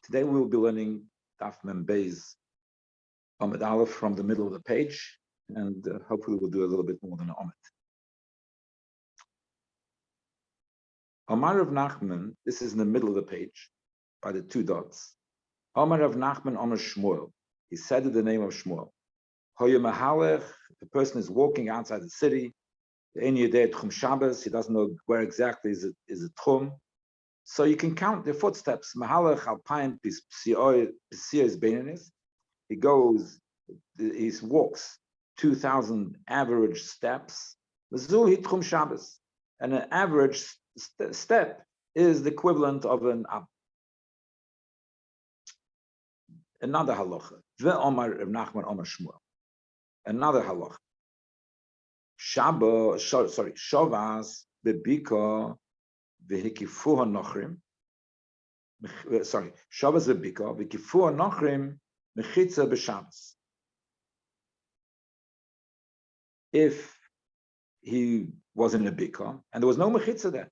Today we will be learning Daf Mem Beis Amud Aleph from the middle of the page, and hopefully we'll do a little bit more than an Amud. Amar Rav Nachman, this is in the middle of the page, by the two dots. Amar Rav Nachman Amar Shmuel. He said the name of Shmuel. Hoya Mahalech, the person is walking outside the city. Ein Yedei Tchum Shabbos, he doesn't know where exactly is it Tchum. So you can count the footsteps. Mahalech Alpayim Pisios Beinanis. He walks 2,000 average steps. Zul Tchum Shabbos, and an average step is the equivalent of an ab. Another halacha. Ve'omar Rav Nachman Omar Shmuel. Another halacha. Shavas bebika v'hikifuha nochrim. Shavas bebika v'hikifuha nochrim mechitza b'Shabbos. If he was in a bika and there was no mechitza there,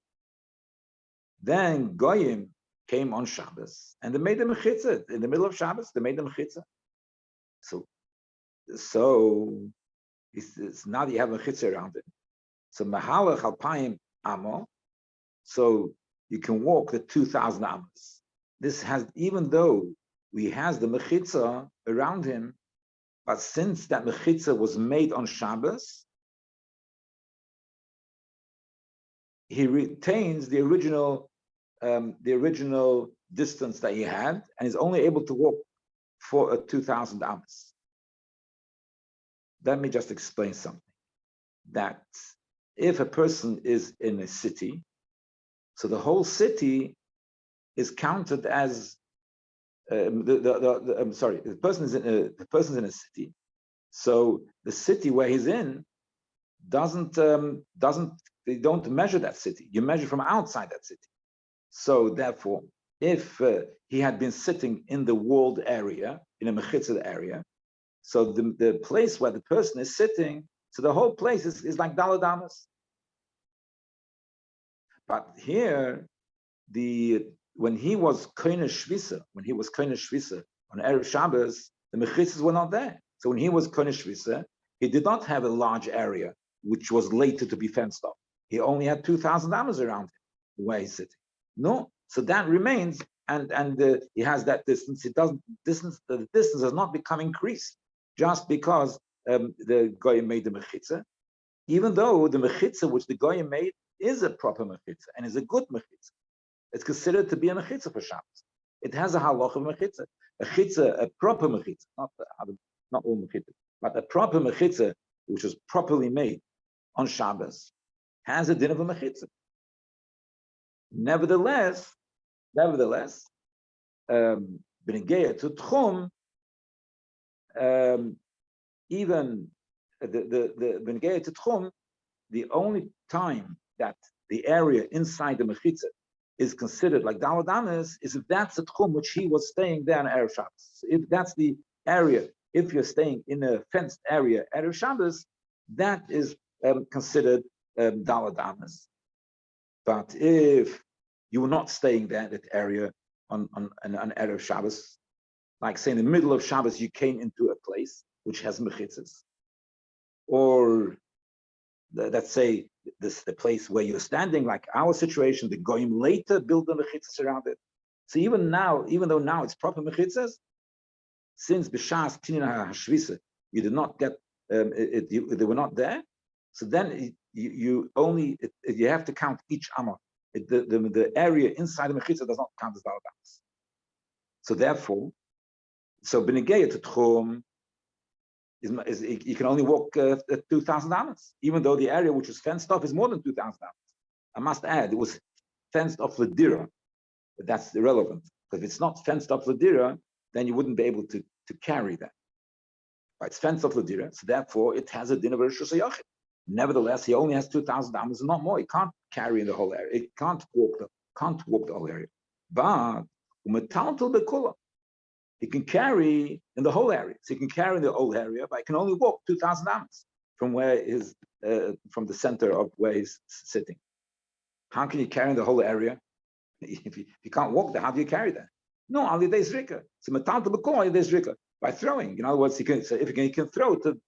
then goyim came on Shabbos and they made the mechitza in the middle of Shabbos. They made the mechitza. So it's now that you have a mechitza around it. So mahalach alpayim amo. So you can walk the 2,000 amos. This has, even though he has the mechitza around him, but since that mechitza was made on Shabbos, he retains the original distance that he had, and is only able to walk for 2,000 amos. Let me just explain something. That if a person is in a city, so the whole city is counted as the person's in a city. So the city where he's in they don't measure that city. You measure from outside that city. So therefore, if he had been sitting in the walled area, in a mechitza area, so the place where the person is sitting, so the whole place is like Daled Amos. But here, when he was Koine Shvisa on Erev Shabbos, the mechitzas were not there. So when he was Koine Shvisa, he did not have a large area which was later to be fenced off. He only had 2,000 amos around him, where he's sitting. No, so that remains, and he has that distance. The distance has not become increased just because the goyim made the mechitza, even though the mechitza which the goyim made is a proper mechitza and is a good mechitza. It's considered to be a mechitza for Shabbos. It has a halach of mechitza. A proper mechitza, not all mechitza, but a proper mechitza which was properly made on Shabbos has a din of a mechitza. Nevertheless, b'negeya to tchum, even the b'negeya to tchum, the only time that the area inside the mechitza is considered like Daled Amos is if that's the tchum which he was staying there on Erev Shabbos. So if that's the area, if you're staying in a fenced area Erev Shabbos, that is considered Daled Amos. But if you were not staying there in that area on Erev Shabbos, like say in the middle of Shabbos you came into a place which has mechitzas, or let's say the place where you're standing, like our situation, the goyim later build the mechitzas around it. So even though now it's proper mechitzas, since b'shas tinina hashvisa you did not get they were not there, so then you have to count each amah. The area inside the mechitza does not count as Daled Amos. So therefore, b'negeya to tchum is you can only walk 2,000 amos, even though the area which was fenced off is more than 2,000 amos. I must add, it was fenced off l'dira, but that's irrelevant. Because if it's not fenced off l'dira, then you wouldn't be able to carry that. But it's fenced off l'dira, so therefore it has a din of Rishus HaYachid. Nevertheless, he only has 2,000 amos and not more. He can't carry in the whole area. It can't walk the whole area. But umetaltel bekula, he can carry in the whole area. So he can carry in the whole area, but he can only walk 2,000 amos from from the center of where he's sitting. How can you carry in the whole area? If you can't walk there, how do you carry that? No, Ali Days Rika. So Matal to Bakor, Ali Days Rika. By throwing. In other words, he can, so if he can throw to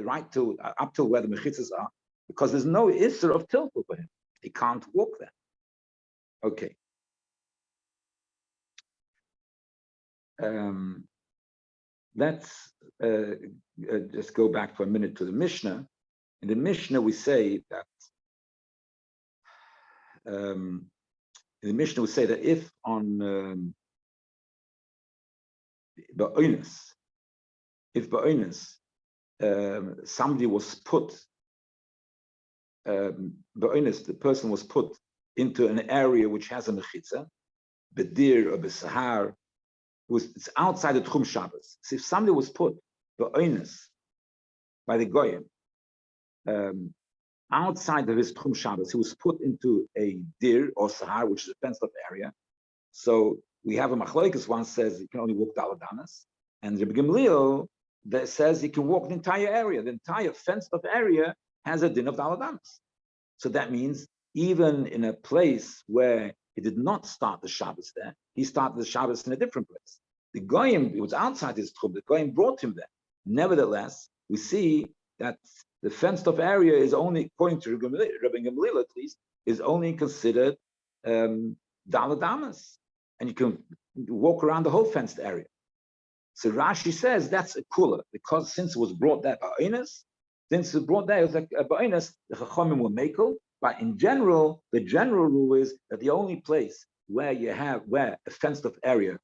right to up to where the mechitzas are, because there's no issur of tiltul for him. He can't walk there. Okay. Let's just go back for a minute to the Mishnah. In the Mishnah, we say that if on Ba'onis, somebody was put, the person was put into an area which has a mechitza, bedir or besahar, it's outside the Tchum Shabbos. So if somebody was put ba'onis by the goyim outside of his Tchum Shabbos, he was put into a dir or sahar, which is a fenced-off area. So we have a machlokes. One says you can only walk daladanas, and Rabbi Gamliel that says you can walk the entire area. The entire fenced-off area has a din of daladanas. So that means even in a place where he did not start the Shabbos there, he started the Shabbos in a different place. The goyim, it was outside his tchum. The goyim brought him there. Nevertheless, we see that the fenced-off area is only, according to Rabbi Gamliel at least, is only considered daladamas, and you can walk around the whole fenced area. So Rashi says that's a kula, because since it was brought there by Oinus, since it was brought there, it was like by Oinus, the Chachamim were makel. But in general, the general rule is that the only place where you have a fenced-off area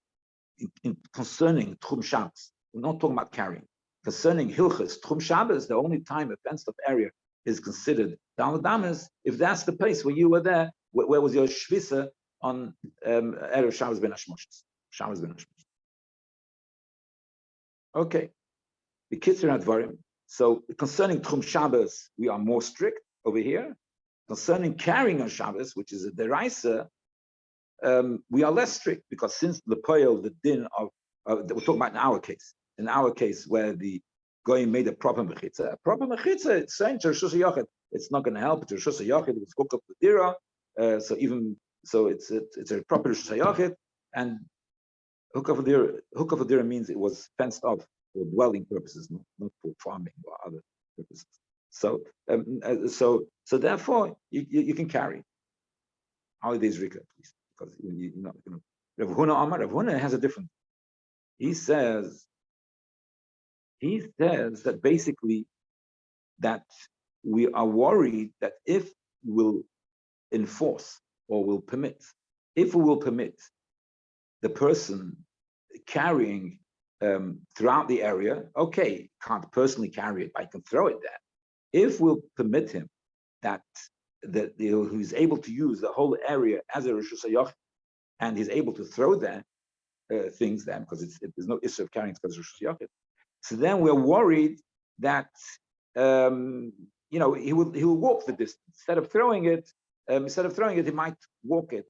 concerning Tchum Shabbos, we're not talking about carrying. Concerning Hilchas, Tchum Shabbos, the only time a fenced-off area is considered daladamas if that's the place where you were there. Where was your shvisa on Erev Shabbos ben Hashmoshes? Shabbos ben Hashmoshes. Okay. The Kitzur Advarim. So concerning Tchum Shabbos, we are more strict over here. Concerning carrying on Shabbos, which is a deraisa, we are less strict, because since the poil, the din of we're talking about in our case where the goyim made a proper mechitza, it's saying to Rosh Hashanah, it's not going to help. To Rosh Hashanah, it's hook up the dira, so it's a proper Rosh Hashanah, and hook up the dira means it was fenced off for dwelling purposes, not for farming or other purposes. So therefore you can carry holidays rika, please, because you're not going to. Rav Huna has a different. He says that basically that we are worried that if we'll enforce or will permit, the person carrying throughout the area, okay, can't personally carry it, but I can throw it there. If we'll permit him that who's able to use the whole area as a Rosh Hashanah, and he's able to throw there things there, because there's no issue of carrying because Rosh Hashanah. So then we're worried that he will walk the distance instead of throwing it. He might walk it,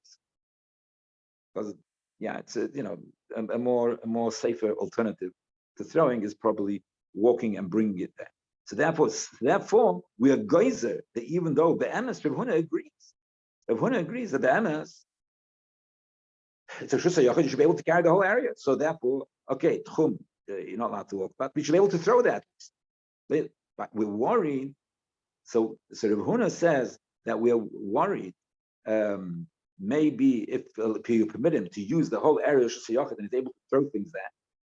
because it's a more safer alternative to throwing is probably walking and bringing it there. So therefore, we are geyser that even though the Emes, Rav Huna agrees that the Emes, it's a Shusayachid, you should be able to carry the whole area. So therefore, okay, Tchum, you're not allowed to walk, but we should be able to throw that. But we're worried. So Rav Huna says that we are worried. Maybe if you permit him to use the whole area of Shusayachid and he's able to throw things there,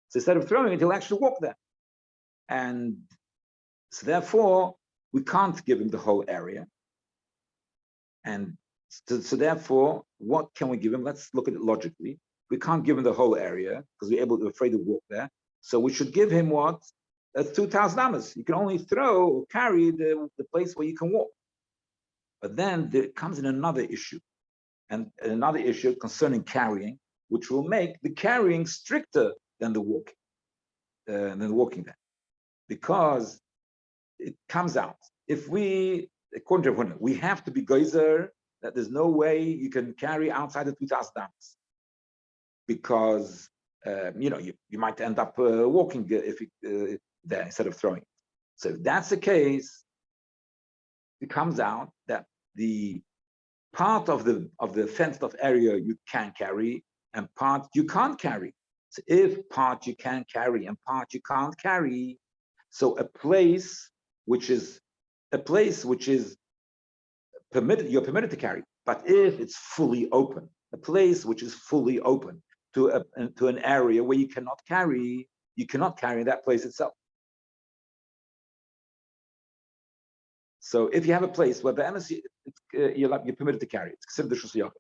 so instead of throwing it, he'll actually walk there. And so therefore, we can't give him the whole area. And so therefore, what can we give him? Let's look at it logically. We can't give him the whole area because we're afraid to walk there. So we should give him what? 2,000 amas. You can only throw or carry the place where you can walk. But then there comes in another issue. And another issue concerning carrying, which will make the carrying stricter than the walking. There. Because it comes out. If according to Huna, we have to be geyser that there's no way you can carry outside the 2,000 amas, because you might end up walking there instead of throwing. So if that's the case, it comes out that the part of the fenced-off area you can carry and part you can't carry. So if part you can carry and part you can't carry, so a place which is permitted, you're permitted to carry. But if it's fully open, a place which is fully open to an area where you cannot carry that place itself. So if you have a place where the MSC, you're permitted to carry, it's considered the Shus,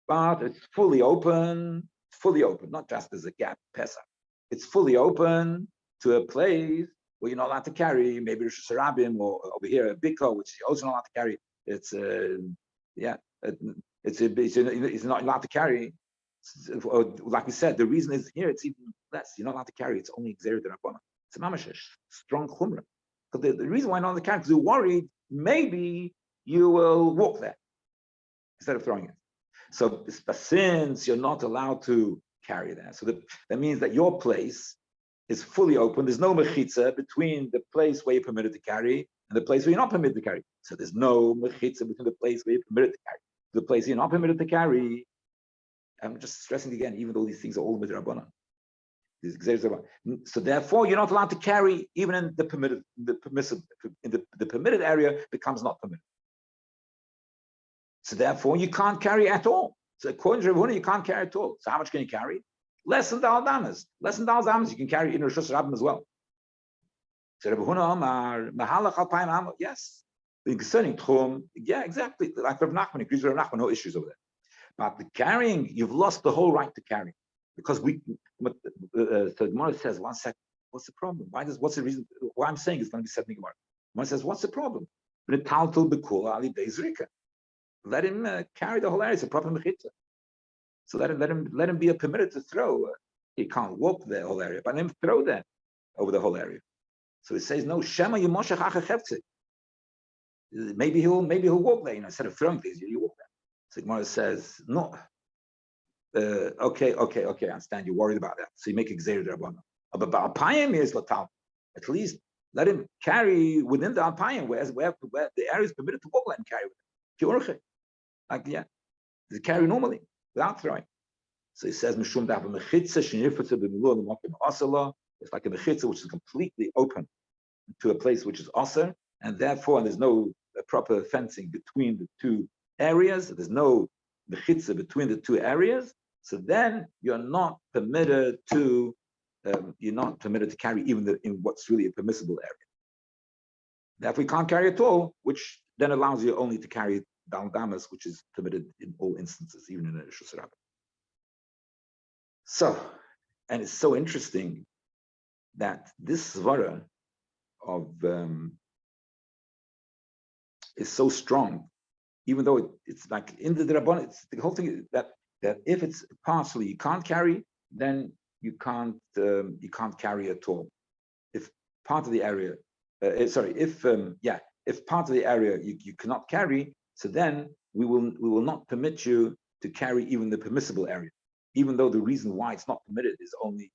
but it's fully open, not just as a gap, Pesach. It's fully open to a place where you're not allowed to carry, maybe Rosh Hashanah or over here a Biko, which you're also not allowed to carry. It's not allowed to carry. Or, like we said, the reason is here it's even less. You're not allowed to carry. It's only Xer D'Rabbanan. It's a mamash, strong chumrah. But the reason why not allowed to carry, because you're worried maybe you will walk there instead of throwing it. So since you're not allowed to carry that, so that means that your place is fully open. There's no mechitza between the place where you're permitted to carry and the place where you're not permitted to carry. So there's no mechitza between the place where you're permitted to carry, the place you're not permitted to carry. I'm just stressing again, even though these things are all midrabanan. So therefore, you're not allowed to carry even in the permitted, the permitted area becomes not permitted. So therefore, you can't carry at all. So according to Rabbi, you can't carry at all. So how much can you carry? Less than Dal Damas. Less than Dal Damas, you can carry in Rosh Hashanah as well. So Rabbi Amar, Mahalach Alpayim, yes. Concerning Tchum, yeah, exactly. Like Rav Nachman, agrees with Rav Nachman, no issues over there. But the carrying, you've lost the whole right to carry. Because so the Gemara says, 1 second, what's the problem? What's the reason? Why I'm saying it's going to be said in the Gemara. Gemara says, what's the problem? Let him carry the whole area. It's a proper mechitza. So let him be permitted to throw. He can't walk the whole area, but let him throw that over the whole area. So he says, no, Shema Yemoshach Achachevtze. Maybe he'll walk there, instead of throwing things, you walk there. So Gemara says, no. Okay, I understand. You're worried about that. So you make a Gzeir D'Rabbanan. But Alpayim is Latal. At least let him carry within the Alpayim, where the area is permitted to walk, let him carry with him. They carry normally without throwing. So he says, Mishum Da'ba Mechitza Shenifetze B'Milua L'Mokim Asala. It's like a mechitza which is completely open to a place which is asr, and therefore there's no proper fencing between the two areas. There's no mechitza between the two areas. So then you're not permitted to carry even in what's really a permissible area. Therefore, you can't carry at all, which then allows you only to carry Dal Damas, which is permitted in all instances, even in a Rishus Rabbah. So, and it's so interesting that this svara of is so strong, even though it's like in the Rabban, it's the whole thing that if it's partially you can't carry, then you can't carry at all. If part of the area, if part of the area you cannot carry, so then we will not permit you to carry even the permissible area, even though the reason why it's not permitted is only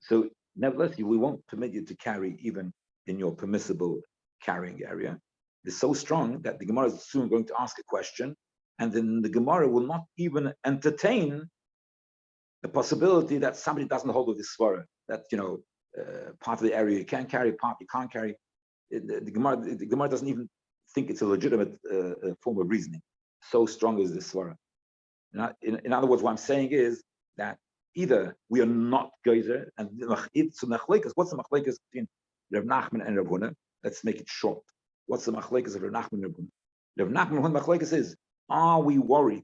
so nevertheless we won't permit you to carry even in your permissible carrying area. It's so strong that the Gemara is soon going to ask a question, and then the Gemara will not even entertain the possibility that somebody doesn't hold of this svara, that part of the area you can carry, part you can't carry. The Gemara doesn't even think it's a legitimate form of reasoning. So strong is this svara. In other words, what I'm saying is that either we are not geyser, and so what's the machlekes between Rav Nachman and Rav Huna? Let's make it short. What's the machlekes of Rav Nachman and Rav Huna? Rav Nachman and machlekes is: are we worried?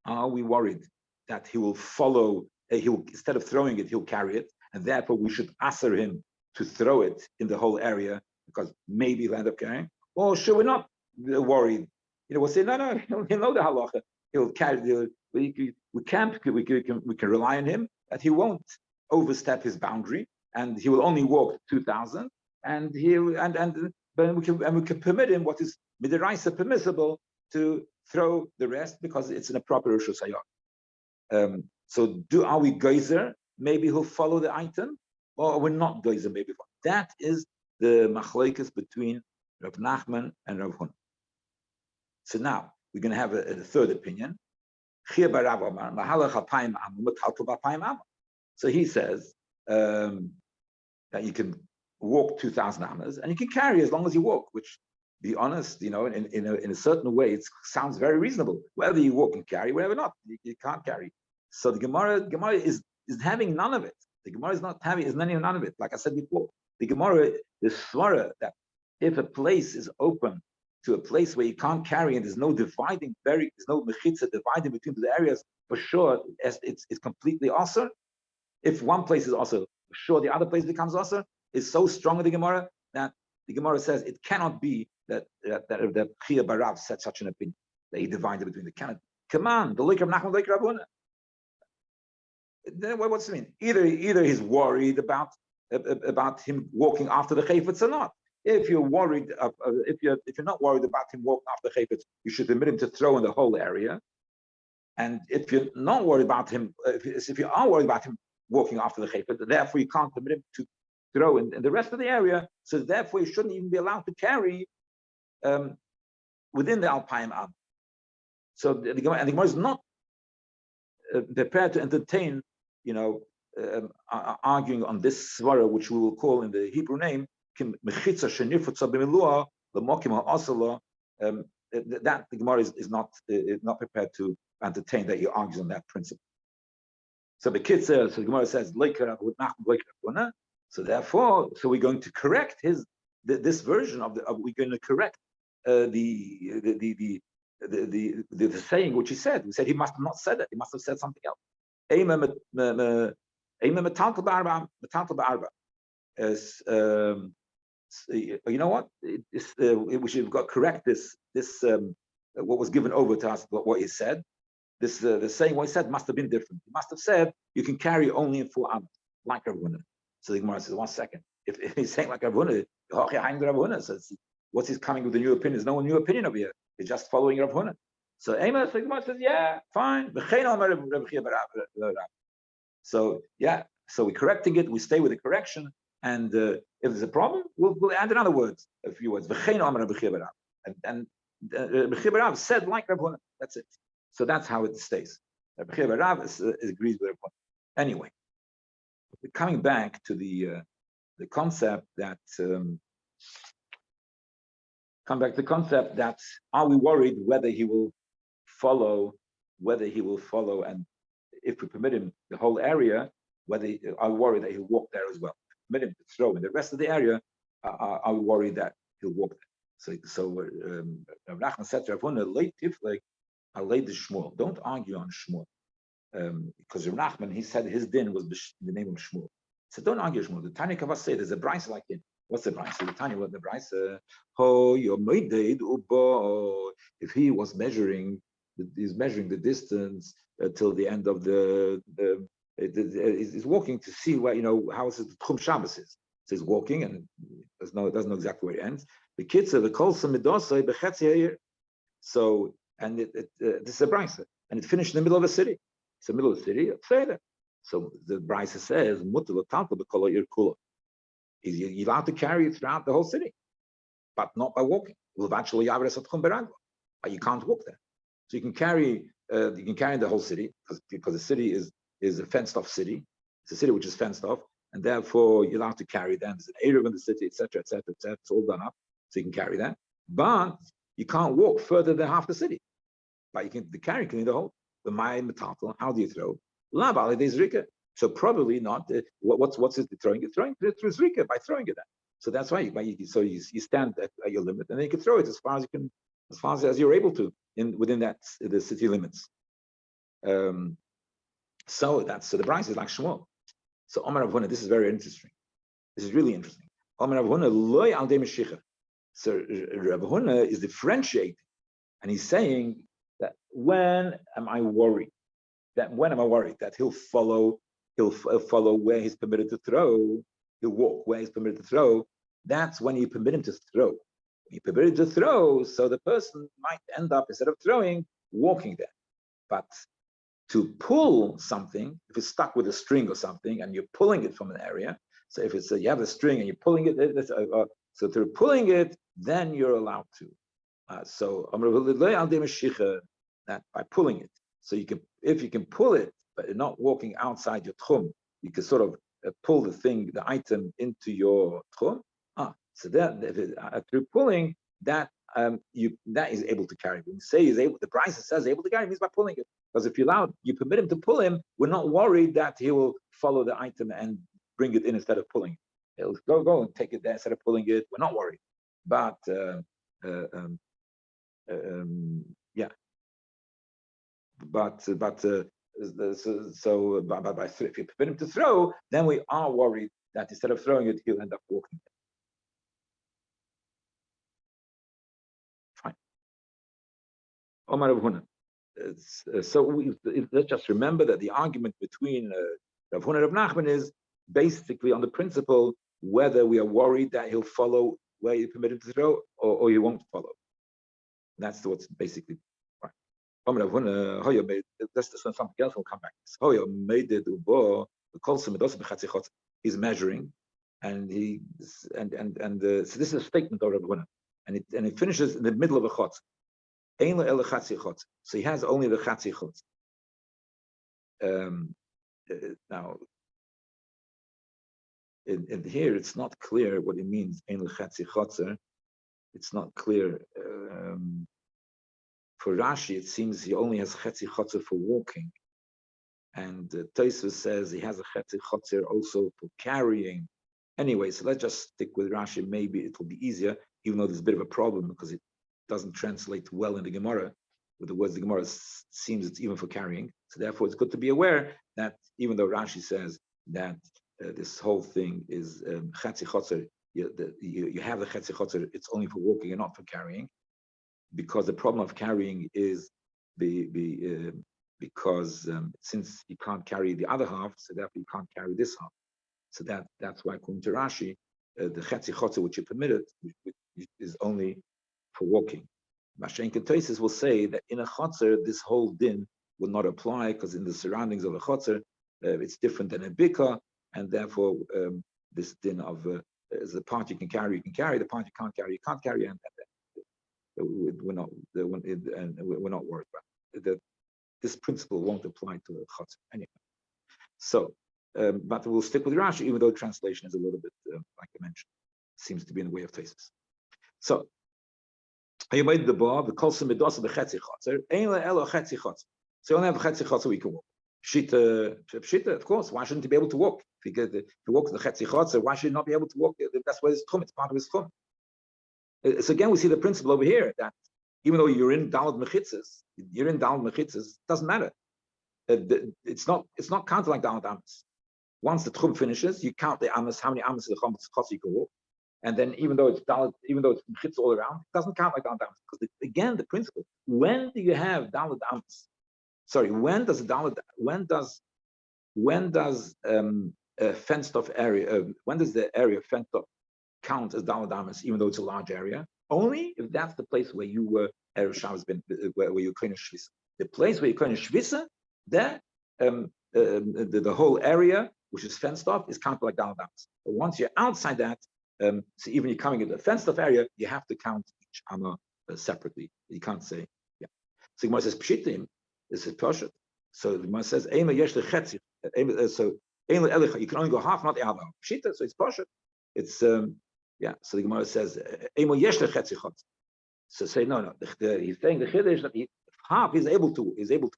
Are we worried that he will follow? Instead of throwing it, he'll carry it, and therefore we should answer him to throw it in the whole area because maybe he'll end up carrying. Or should we not worried? We'll say no. He'll know the halacha. He'll carry. We can rely on him that he won't overstep his boundary, and he will only walk 2,000, and we can permit him what is midiraisa permissible to throw the rest because it's in a proper Rosh Hashanah. So are we geyser? Maybe he'll follow the item, or we're not geyser. Maybe that is the machlekes between Rav Nachman and Rav Huna. So now we're going to have a third opinion. So he says that you can walk 2,000 amas and you can carry as long as you walk, which, be honest, in a certain way, it sounds very reasonable. Whether you walk and carry, whatever not, you can't carry. So the Gemara is having none of it. The Gemara is not having, is none of it. Like I said before, the Gemara, the svara that if a place is open to a place where you can't carry and there's no dividing, there's no mechitza dividing between the areas, for sure it's completely asur. If one place is asur, for sure the other place becomes asur. Is so strong in the Gemara that the Gemara says it cannot be that Chia Barav said such an opinion that he divided between the canon. Come on, the Loik Rav Nachman, Loik Rav Huna. Then what's it mean? Either he's worried about him walking after the chayfetz or not. If you're worried, if you're not worried about him walking after the chayfetz, you should permit him to throw in the whole area. And if you're not worried about him, if you are worried about him walking after the chayfetz, therefore you can't permit him to throw in the rest of the area. So therefore you shouldn't even be allowed to carry within the Alpayim Am. So the Gemara is not prepared to entertain, arguing on this svara, which we will call in the Hebrew name, that the Gemara is not prepared to entertain that he argues on that principle. So the Kitzur, so the Gemara says, so therefore, we're going to correct this version we're going to correct the saying which he said. We said he must have not said it. He must have said something else. You know what? We should have correct this what was given over to us, what he said. The saying what he said must have been different. He must have said you can carry only in 4 amas, like Rav Huna. So the Gemara says, 1 second. If he's saying like Rav Huna, so what's he's coming with a new opinion? There's no new opinion over here. He's just following Rav Huna. So the Gemara says, yeah, fine. So we're correcting it. We stay with the correction. And if there's a problem, we'll add another word, a few words. And B'chir Barav said like Rav Huna. That's it. So that's how it stays. B'chir Barav agrees with Rav Huna. Anyway, coming back to the concept that are we worried whether he will follow, and if we permit him the whole area, are we worried that he'll walk there as well? Permit him to throw in the rest of the area, are we worried that he'll walk there? So Rav Nachman said to Rav Huna, late tiflek, I laid the Shmuel. Don't argue on Shmuel. Because Rav Nachman, he said his din was in the name of Shmuel. So don't argue Shmuel. The Tanya Kavas say there's a brisa like it. What's the brisa? The Tanya, what the brisa? If he was measuring, he's measuring the distance till the end of he's walking to see where, how is it the Tchum Shabbos is. So he's walking and doesn't know exactly where it ends. The kids are the kol samidosai bechetzi. So and this is a brisa, and it finished in the middle of a city. It's the middle of the city. So the brisa says, you're allowed to carry it throughout the whole city, but not by walking. But you can't walk there. So you can carry the whole city because the city is a fenced off city. It's a city which is fenced off, and therefore you're allowed to carry them. There's an Eruvin in the city, etc., etc., etc. It's all done up, so you can carry that. But you can't walk further than half the city. But you can carry the whole. The my metatal. How do you throw? La zrika. So probably not. What's it throwing? You're throwing through zrika by throwing it. So that's why you stand at your limit, and then you can throw it as far as you can, as you're able to within the city limits. So the price is like Shmuel. So Omar Rav Huna, this is very interesting. This is really interesting. Omar Rav Huna loy al de meshicha. So Rav Huna is differentiating, and he's saying that when am I worried that he'll follow where he's permitted to throw, he'll walk where he's permitted to throw. That's when you permit him to throw. When you permit him to throw, so the person might end up, instead of throwing, walking there. But to pull something, if it's stuck with a string or something, and you're pulling it from an area, so if it's you have a string and you're pulling it, so through pulling it, then you're allowed to. So that by pulling it. So you can, if you can pull it, but not walking outside your tchum, you can sort of pull the item into your tchum. So that through pulling that, that is able to carry. When you say he's able, the price says able to carry means by pulling it. Because if you permit him to pull him, we're not worried that he will follow the item and bring it in instead of pulling it. He'll go and take it there instead of pulling it. We're not worried. But yeah. But if you permit him to throw, then we are worried that instead of throwing it, he'll end up walking. Fine. Omar Rav Huna. Let's just remember that the argument between Rav Huna and Rav Nachman is basically on the principle whether we are worried that he'll follow where you permit him to throw, or he won't follow. That's what's basically right. That's something else will come back. He's measuring, and so this is a statement of Rav Huna, and it finishes in the middle of a chotz. So he has only the chatzi chotz. Now, in here, it's not clear what it means. It's not clear. For Rashi, it seems he only has chetzi chotzer for walking, and Tosfos says he has a chetzi chotzer also for carrying. Anyway, so let's just stick with Rashi. Maybe it will be easier, even though there's a bit of a problem because it doesn't translate well in the Gemara. With the words the Gemara seems it's even for carrying. So therefore, it's good to be aware that even though Rashi says that this whole thing is chetzi chotzer, you have the chetzi chotzer, it's only for walking and not for carrying. Because the problem of carrying is because since you can't carry the other half, so therefore you can't carry this half. So that's why, according to Rashi, the chetzi chotzer which you permitted is only for walking. Mashenk and Tosfos will say that in a chotzer this whole din will not apply because in the surroundings of a chotzer it's different than a bika, and therefore this din of the part you can carry, the part you can't carry, and we're not worried about it. This principle won't apply to a chotzer anyway. So, but we'll stick with Rashi, even though translation is a little bit, like I mentioned, seems to be in the way of Tosfos. So, you made the bar, the kolsim midos of the chetzi chotzer, ein elo chetzi chotzer. So you only have a chetzi chotzer we can walk. Pshita, of course. Why shouldn't he be able to walk? If he walks the chetzi chotzer, why should he not be able to walk? That's where his tchum. It's part of his tchum. So again, we see the principle over here that even though you're in Dalad Mechitzas, it doesn't matter. It's not counted like Dalad Amas. Once the tchum finishes, you count the Amas, how many Amas of the chotzer you can walk, and then even though it's Mechitza all around, it doesn't count like Dalad Amas. Because again, the principle: when do you have Dalad Amas? Sorry, when does fenced off area? When does the area fenced off count as Dalad Amas, even though it's a large area? Only if that's the place where you were Erev Shabbos, where you kind of shvisa. The place where you kind of shvisa, there, the whole area which is fenced off is counted like Dalad Amas. But once you're outside that, so even you're coming into the fenced off area, you have to count each Amma separately. You can't say, yeah. So Gemara says Pshitim. This is Pshat. So the Gemara says Eima yesh lechetzi. So you can only go half, not the other. Pshita. So it's Pshat. It's yeah. So the Gemara says Eima yesh lechetzi chotz. So say no. He's saying the chiddush that half is able to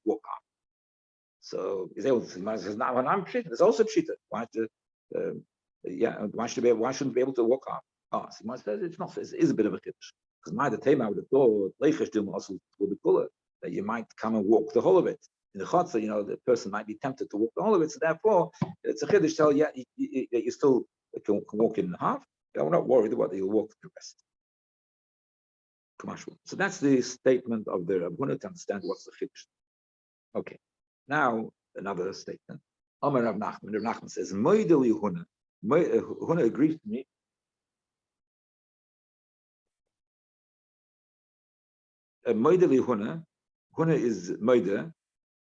walk half. So he's able to. The Gemara says now when I'm Pshita, there's also Pshita. Why shouldn't be able to walk half? So the Gemara says it's not. It is a bit of a chiddush. Because my the tema would have thought leichesh dilma also will be cooler, that you might come and walk the whole of it. In the chotzer, the person might be tempted to walk the whole of it. So therefore, it's a chiddush. Tell you still can walk in half. We're not worried about you'll walk the rest. So that's the statement of the Rabbi to understand what's the chiddush. Okay. Now another statement. Amar Rav Nachman. Rav Nachman says, "Moidel Yehuna." Huna agrees to me. Moidel Yehuna. Huna is Moide.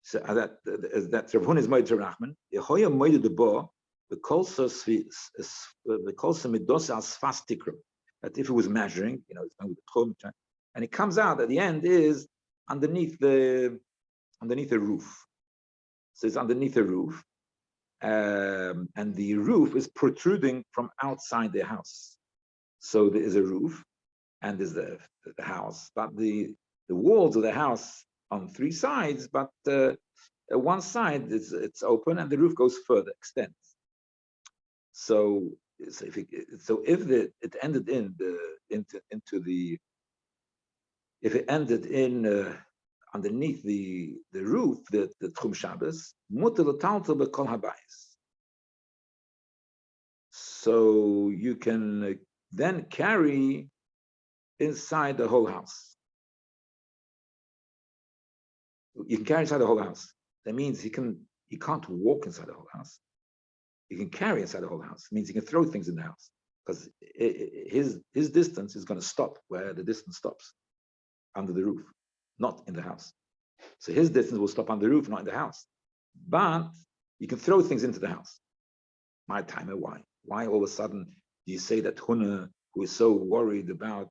So that Rav Huna is Moide Rav Nachman. Yehoya Moide the Bo. The kolsa midos as fast tikrum. That if it was measuring, it's going with the chum. and it comes out at the end is underneath the roof. So it's underneath the roof, and the roof is protruding from outside the house. So there is a roof, and there's the house, but the walls of the house on three sides, but one side it's open, and the roof goes further, extends. So if it ended if it ended in underneath the roof, the Tchum Shabbos, mutar l'taltel b'kol habayis. So you can then carry inside the whole house. You can carry inside the whole house. That means he can't walk inside the whole house. You can carry inside the whole house. It means he can throw things in the house, because his distance is going to stop where the distance stops, under the roof, not in the house. So his distance will stop on the roof, not in the house. But you can throw things into the house. My timer, why? Why all of a sudden do you say that Huna, who is so worried about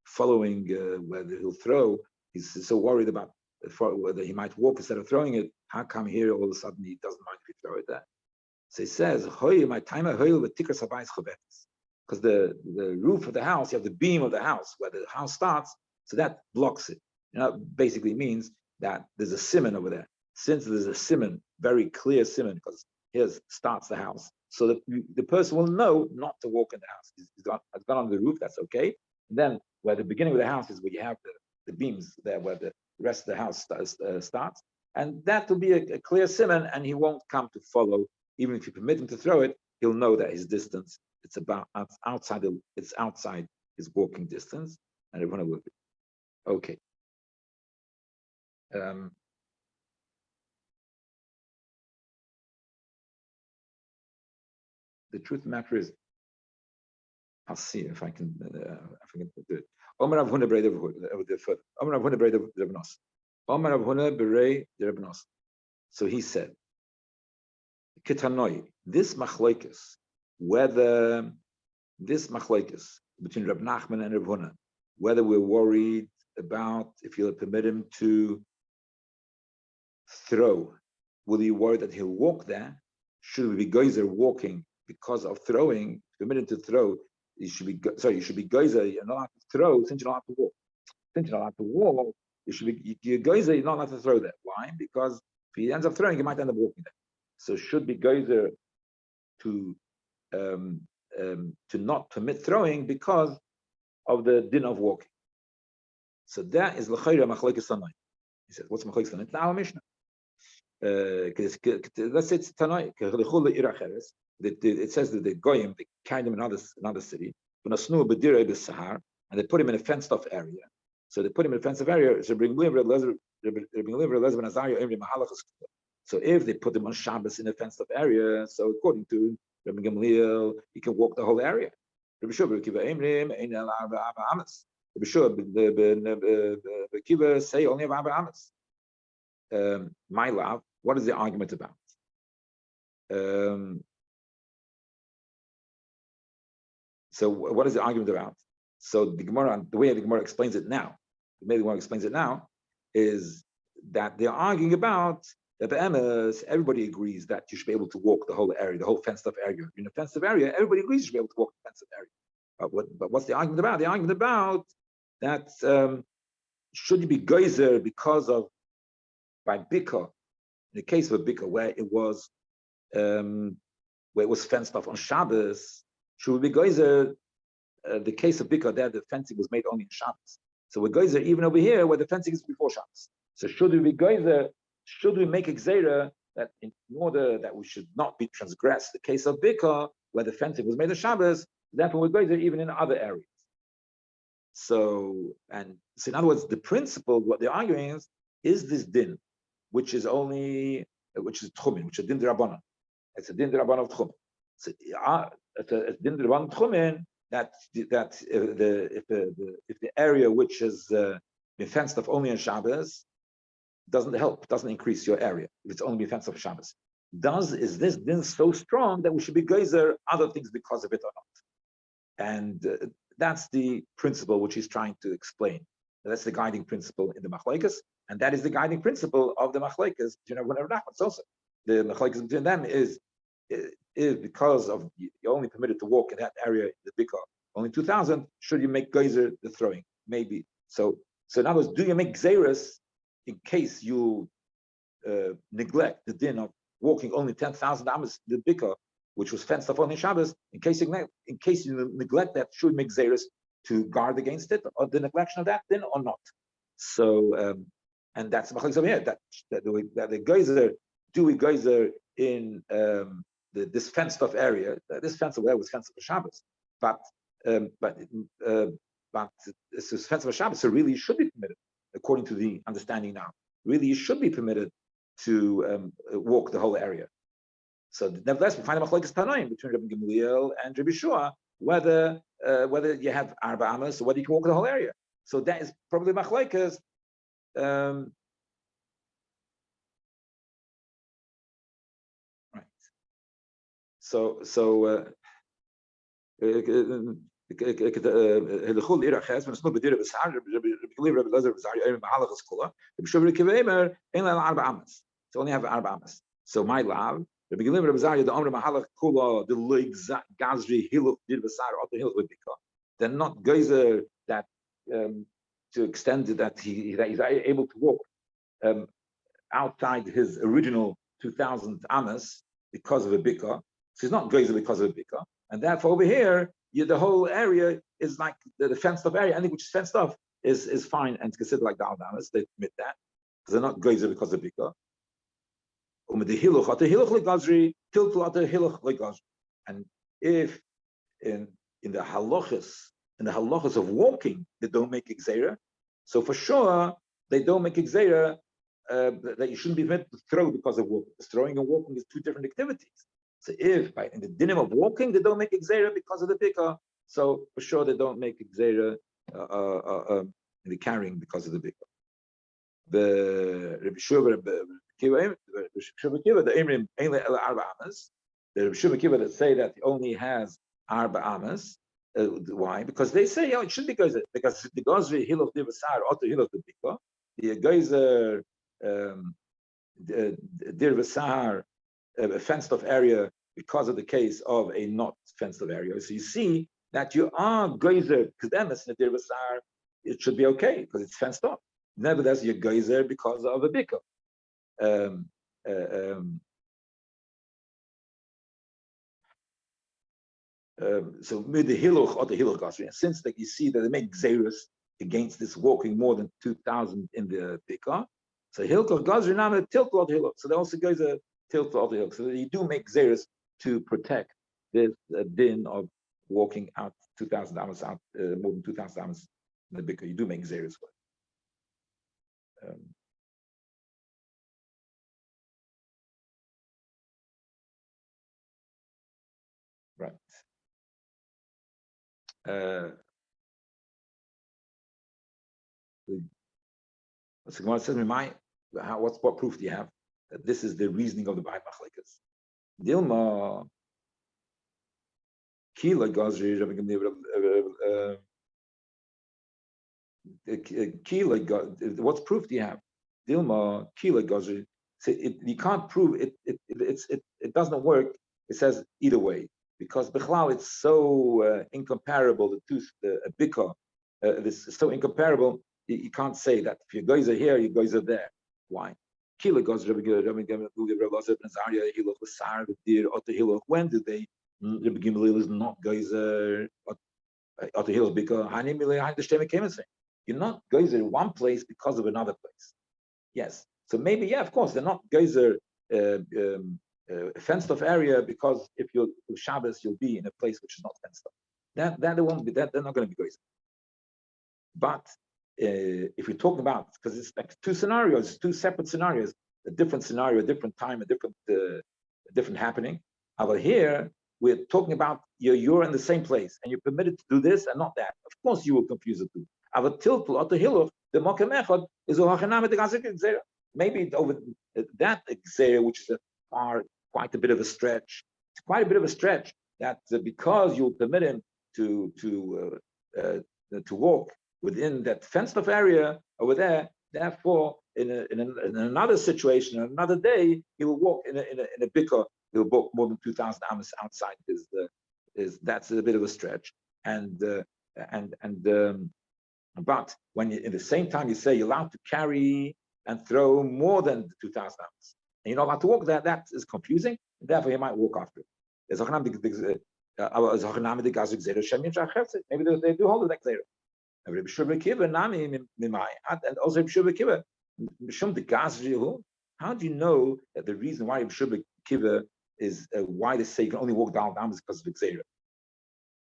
following whether he'll throw, he's so worried about whether he might walk instead of throwing it, how come here all of a sudden he doesn't mind if you throw it there? So he says, my timer, because the roof of the house, you have the beam of the house where the house starts, so that blocks it. Basically means that there's a siman over there. Since there's a siman, very clear siman, because here starts the house, so that the person will know not to walk in the house. He's gone on the roof, that's okay. And then where the beginning of the house is where you have the beams there, where the rest of the house starts, and that will be a clear siman, and he won't come to follow. Even if you permit him to throw it, he'll know that his distance, it's outside his walking distance, and everyone will be okay. The truth of the matter is, I'll see if I can do it. Omer Rav Huna Berei Rabnos. Omer Rav Huna Berei Rabnos. So he said, Ketanoi, this machlokes, whether this machlokes between Rab Nachman and Rav Huna, whether we're worried about if you'll permit him to throw, will you worry that he'll walk there? Should we be geyser walking because of throwing? Permit him to throw. You should be geyser. You're not allowed to throw since you're not allowed to walk. Since you're not allowed to walk, you should be geyser. You're not allowed to throw there. Why? Because if he ends up throwing, he might end up walking there. So should be geyser to not permit throwing because of the din of walking. So that is l'chayra machlokes tanai. He says, what's machlokes tanai? It's our Mishnah. Let's say it's tanai. It says that the goyim, they carried him in another city, and they put him in a fenced-off area. So they put him in a fenced-off area. So if they put him on Shabbos in a fenced-off area, so according to Rabbi Gamliel, he can walk the whole area. Rabbi Kiva say only have Abba Amas. My love, what is the argument about? So what is the argument about? So the Gemara, the way the Gemara explains it now, is that they're arguing about that the Emes, everybody agrees that you should be able to walk the whole area, the whole fenced-off area. In a fenced-off area, everybody agrees you should be able to walk the fenced-off area. But what's the argument about? The argument about that should you be geyser because of by Bika, in the case of a Bika where it was fenced off on Shabbos, should we be geyser? The case of Bika there, the fencing was made only in Shabbos. So we're geyser even over here where the fencing is before Shabbos. So should we be geyser? Should we make a gzeira that in order that we should not be transgressed the case of Bika where the fencing was made on Shabbos, therefore we're geyser even in other areas. So in other words, the principle, what they're arguing is this din, which is tchumin, which is din d'Rabbanan. It's a din d'Rabbanan of tchumin. So it's a din d'Rabbanan tchumin that if the area which has been fenced off only on Shabbos doesn't increase your area if it's only been fenced off Shabbos. Is this din so strong that we should be geyser other things because of it or not? And that's the principle which he's trying to explain. That's the guiding principle in the machlokes, and that is the guiding principle of the machlokes. Whenever Nachman also the machlokes between them is because of you're only permitted to walk in that area in the bikah only 2,000. Should you make geyser the throwing? Maybe so. So in other words, do you make gzeiras in case you neglect the din of walking only 10,000 amas the bikah, which was fenced off on Shabbos? In case you neglect that, should you make gzeiras to guard against it, or the neglection of that din, or not? So and that's the over here. That the geyser, do we geyser in this fenced off area? This fenced off area was fenced off for Shabbos, but this is fenced off for Shabbos, so really it should be permitted, according to the understanding now. Really, you should be permitted to walk the whole area. So nevertheless, we find a machlokes tanoim between Rabbi Gamliel and Rabbi Shua whether you have arba amas or whether you can walk the whole area. So that is probably machlokes. Right. So only have arba amas. So my love, Rabbi Gillim Rabbi Zariah, the Omri Mahalach Kula, the Lig Gazri Hiluk Dir Basar or the Hiluk Bika. They're not geyser that to extend that he's able to walk outside his original 2,000 amas because of a bika. So he's not geyser because of a bika, and therefore over here, the whole area is like the fenced off area. Anything which is fenced off is fine and considered like the amas. They admit that because they're not geyser because of bika. And if in the halachas of walking they don't make exera, so for sure they don't make exera that you shouldn't be meant to throw because of walking. Throwing and walking is two different activities. So if in the dinim of walking they don't make exera because of the bika, so for sure they don't make exera in the carrying because of the bika. The Rabbi Shua the Imrim Eile Ela Arba Amas, the Rabbi Shua that say that he only has Arba Amas. Why? Because they say, it should be geyser, because the Gozri Hilov Divasar Otter Hilov Dibika, the geyser Dir Vasar, a fenced off area because of the case of a not fenced off area. So you see that you are geyser Kedemis in the Dir Vasar, it should be okay because it's fenced off. Nevertheless, you're geyser because of a bika. So mid the hiluch or the hiluch gasri, and since that you see that they make xeris against this walking more than 2,000 in the bika, so hiluch gasri now tilt the hiluch. So there also goes a tilt the hiluch. So you do make xeris to protect this din of walking out 2,000 amas out more than 2,000 amas in the bika. You do make xeris for it. Right. So Gemara says, what proof do you have that this is the reasoning of the Ba'ai Machlekes? Dilma Kila Gazri Kila. What proof do you have? Dilma Kila Gazri. You can't prove it. It doesn't work. It says either way because Bichlal it's so incomparable. The bika, this is so incomparable. You can't say that if your guys are here, your guys are there. Why? When do they? Rabbi Gimel is not geyser at the hill because you're not geyser in one place because of another place. Yes. So maybe, of course, they're not geyser fenced off area because if you're Shabbos, you'll be in a place which is not fenced off. That won't be that. They're not going to be geyser. But if we're talking about, because it's like two scenarios, two separate scenarios, a different scenario, a different time, a different happening. Over here, we're talking about you're in the same place and you're permitted to do this and not that. Of course, you will confuse the two. Our tiltul or the hiluch, the mokem echad is a maybe over that exer, which is quite a bit of a stretch. It's quite a bit of a stretch that because you'll permit him to walk within that fenced-off area over there. Therefore, in another situation, another day, he will walk in a bikkur. He will walk more than 2,000 amos outside. That's a bit of a stretch. But when in the same time you say you're allowed to carry and throw more than 2,000 amos, and you're not allowed to walk there, that is confusing. Therefore, you might walk after it. Maybe they do hold it like and also how do you know that the reason why Rabbi Kiva is why they say you can only walk down is because of Xera?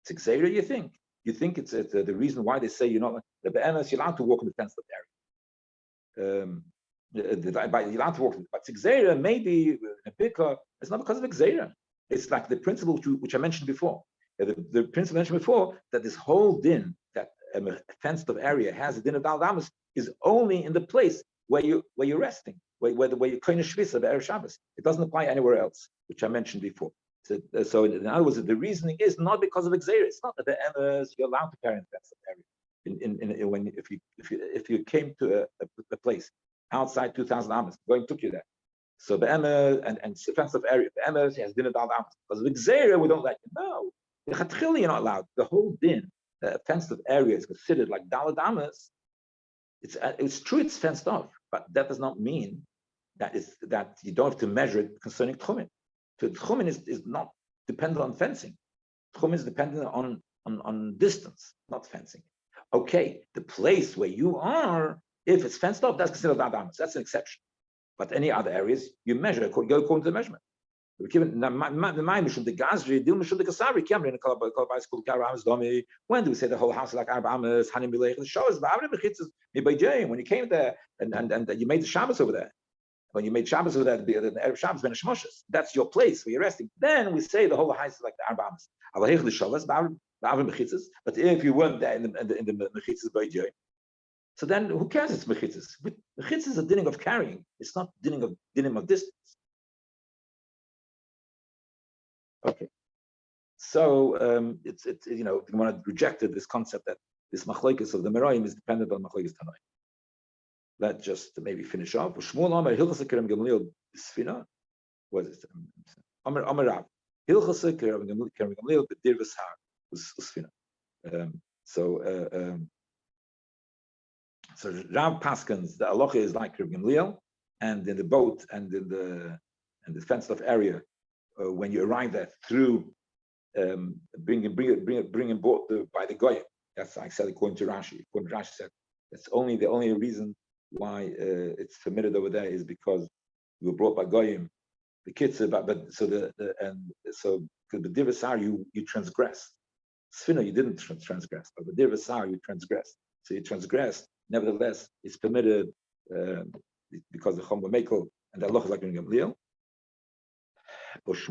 It's Xera, you think? You think it's the reason why they say you're not the be'emes, you're allowed to walk in the fenced area. You're allowed to walk, but Xera maybe in a bikkur, it's not because of Xera. It's like the principle which I mentioned before. The principle mentioned before that this whole din that a fenced-off area has a din of Daldamas is only in the place where you're resting, where you're koine shvisa be'erev Shabbos. It doesn't apply anywhere else, which I mentioned before. So in other words, the reasoning is not because of Xera. It's not that the emes you're allowed to carry in the fenced-off area. If you came to a place outside 2,000 amos, going took you there. So the emes and fenced-off area, the emes has din of Daldamas. Because of Xera, we don't let you know. The chatchil you're not allowed. The whole din. Fenced-off area is considered like Dalad Amas. It's true it's fenced off, but that does not mean that you don't have to measure it concerning Tchumen. Tchumen is not dependent on fencing. Tchumen is dependent on distance, not fencing. Okay, the place where you are, if it's fenced off, that's considered Dalad Amas. That's an exception. But any other areas, you measure, go according to the measurement. When do we say the whole house is like Arba Amas, Hanim Bilech? The show is when you came there and you made the Shabbos over there. When you made Shabbos over there, the Erev Shabbos ben Shmoshes. That's your place where you're resting. Then we say the whole house is like the Arba Amas. But if you weren't there in the Mechitzas by Joy, so then who cares? It's Mechitzas. Mechitzas is a dinning of carrying. It's not dinning of distance. Okay, so it's you know the one rejected this concept that this machlokes of the Meroim is dependent on machlokes Tanoim. Let's just maybe finish off. Shmuel Amar Hilchos Kerem Gamliel Sfina. What is it? Amar Rav Hilchos Kerem Gamliel B'dir V'Shar Sfina. So Rav Paskins, the halacha is like Kerem Gamliel, and in the boat and in the fenced-off area. When you arrive there through bringing boat by the goyim, that's like said according to Rashi. According to Rashi said that's the only reason why it's permitted over there is because you were brought by goyim. The kids, but so the divasar you transgress. Sfina you didn't transgress, but the divasar you transgress. So you transgressed. Nevertheless, it's permitted because the chom mekel and the Allah is like in Gamliel. He says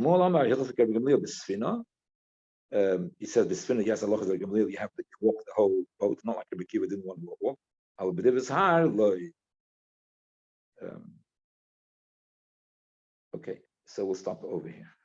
the Sfina, yes, Allah is like Gamliel, you have to walk the whole boat, not like Rabbi Kiva didn't want to walk. Okay, so we'll stop over here.